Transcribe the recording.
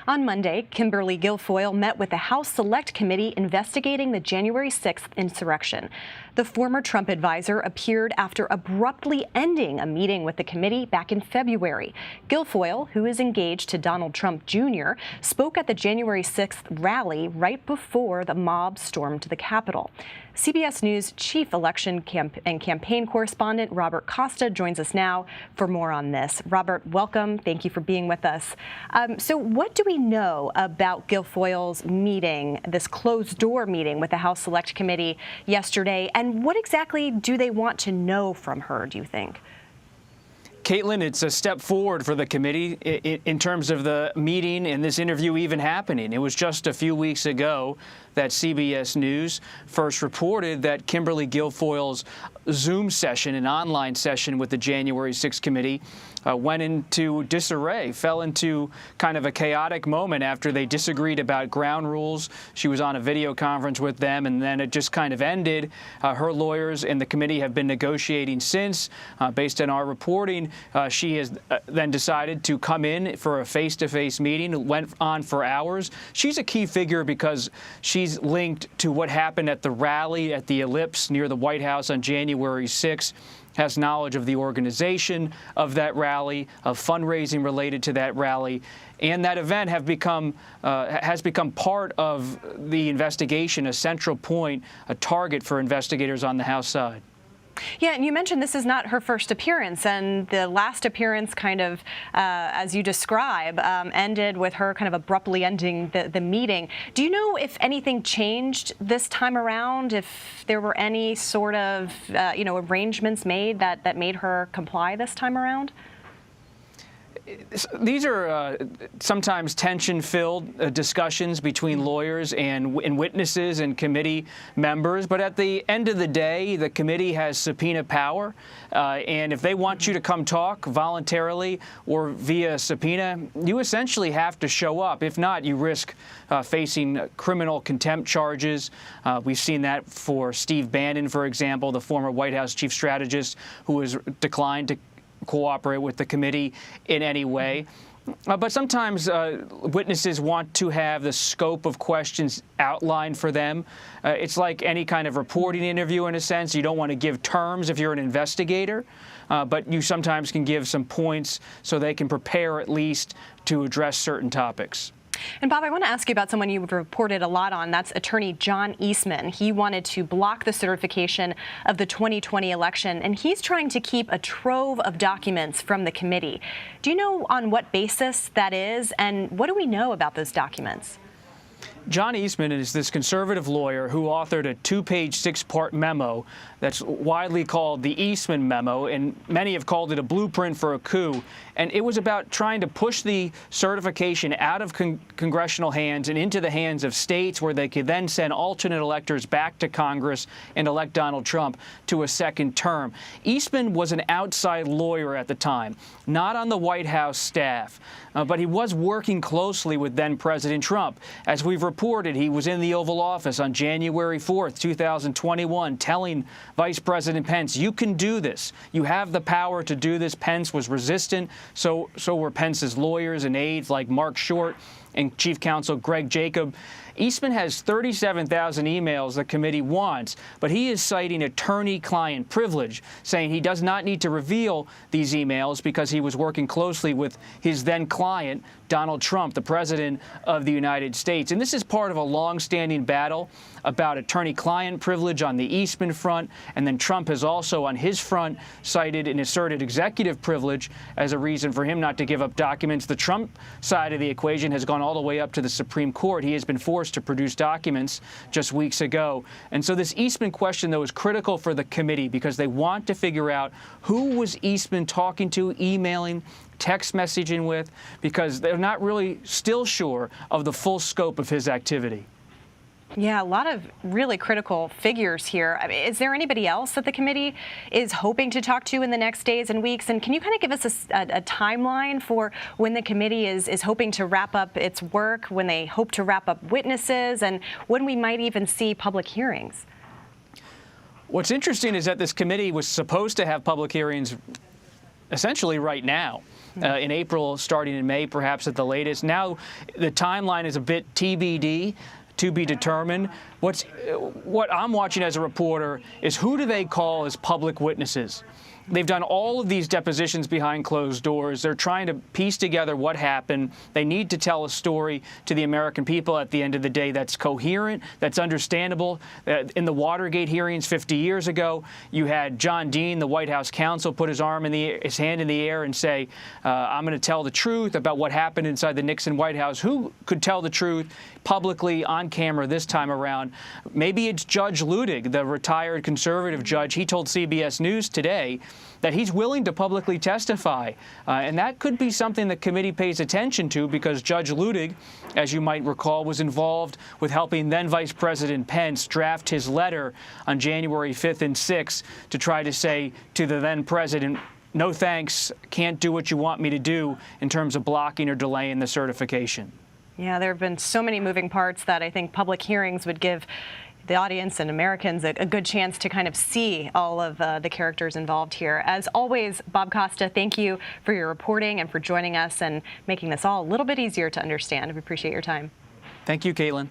On Monday, Kimberly Guilfoyle met with the House Select Committee investigating the January 6th insurrection. The former Trump advisor appeared after abruptly ending a meeting with the committee back in February. Guilfoyle, who is engaged to Donald Trump Jr., spoke at the January 6th rally right before the mob stormed the Capitol. CBS News chief election and campaign correspondent Robert Costa joins us now for more on this. Robert, welcome. Thank you for being with us. So what do we know about Guilfoyle's meeting, this closed-door meeting with the House Select Committee yesterday, and what exactly do they want to know from her, do you think? Caitlin, it's a step forward for the committee in terms of the meeting and this interview even happening. It was just a few weeks ago that CBS News first reported that Kimberly Guilfoyle's Zoom session, an online session with the January 6th committee, went into disarray, fell into kind of a chaotic moment after they disagreed about ground rules. She was on a video conference with them, and then it just kind of ended. Her lawyers and the committee have been negotiating since. Based on our reporting, she has then decided to come in for a face-to-face meeting. It went on for hours. She's a key figure because she's linked to what happened at the rally at the Ellipse near the White House on January 6th. Has knowledge of the organization of that rally, of fundraising related to that rally, and that event has become part of the investigation, a central point, a target for investigators on the House side. Yeah, and you mentioned this is not her first appearance, and the last appearance kind of, as you describe, ended with her kind of abruptly ending the meeting. Do you know if anything changed this time around, if there were any sort of, arrangements made that made her comply this time around? These are sometimes tension-filled discussions between lawyers and witnesses and committee members. But at the end of the day, the committee has subpoena power. And if they want you to come talk voluntarily or via subpoena, you essentially have to show up. If not, you risk facing criminal contempt charges. We've seen that for Steve Bannon, for example, the former White House chief strategist who has declined to cooperate with the committee in any way. But sometimes witnesses want to have the scope of questions outlined for them. It's like any kind of reporting interview in a sense. You don't want to give terms if you're an investigator, but you sometimes can give some points so they can prepare at least to address certain topics. And Bob, I want to ask you about someone you've reported a lot on. That's attorney John Eastman. He wanted to block the certification of the 2020 election, and he's trying to keep a trove of documents from the committee. Do you know on what basis that is, and what do we know about those documents? John Eastman is this conservative lawyer who authored a two-page, six-part memo that's widely called the Eastman Memo, and many have called it a blueprint for a coup. And it was about trying to push the certification out of congressional hands and into the hands of states where they could then send alternate electors back to Congress and elect Donald Trump to a second term. Eastman was an outside lawyer at the time, not on the White House staff, but he was working closely with then-President Trump. As we've reported, he was in the Oval Office on January 4th, 2021, telling Vice President Pence, you can do this. You have the power to do this. Pence was resistant. So were Pence's lawyers and aides like Mark Short and Chief Counsel Greg Jacob. Eastman has 37,000 emails the committee wants, but he is citing attorney-client privilege, saying he does not need to reveal these emails because he was working closely with his then-client, Donald Trump, the President of the United States. And this is part of a long-standing battle about attorney-client privilege on the Eastman front, and then Trump has also, on his front, cited and asserted executive privilege as a reason for him not to give up documents. The Trump side of the equation has gone all the way up to the Supreme Court. He has been forced to produce documents just weeks ago. And so this Eastman question, though, is critical for the committee because they want to figure out who was Eastman talking to, emailing, text messaging with, because they're not really still sure of the full scope of his activity. Yeah, a lot of really critical figures here. I mean, is there anybody else that the committee is hoping to talk to in the next days and weeks? And can you kind of give us a timeline for when the committee is hoping to wrap up its work, when they hope to wrap up witnesses, and when we might even see public hearings? What's interesting is that this committee was supposed to have public hearings essentially right now. In April, starting in May, perhaps at the latest. Now, the timeline is a bit TBD, to be determined. What I'm watching as a reporter is who do they call as public witnesses? They've done all of these depositions behind closed doors. They're trying to piece together what happened. They need to tell a story to the American people at the end of the day that's coherent, that's understandable. In the Watergate hearings 50 years ago, you had John Dean, the White House counsel, put his hand in the air and say, I'm going to tell the truth about what happened inside the Nixon White House. Who could tell the truth publicly on camera this time around? Maybe it's Judge Ludig, the retired conservative judge. He told CBS News today that he's willing to publicly testify. And that could be something the committee pays attention to, because Judge Ludig, as you might recall, was involved with helping then Vice President Pence draft his letter on January 5th and 6th to try to say to the then president, no thanks, can't do what you want me to do in terms of blocking or delaying the certification. Yeah, there have been so many moving parts that I think public hearings would give the audience and Americans a good chance to kind of see all of the characters involved here. As always, Bob Costa, thank you for your reporting and for joining us and making this all a little bit easier to understand. We appreciate your time. Thank you, Caitlin.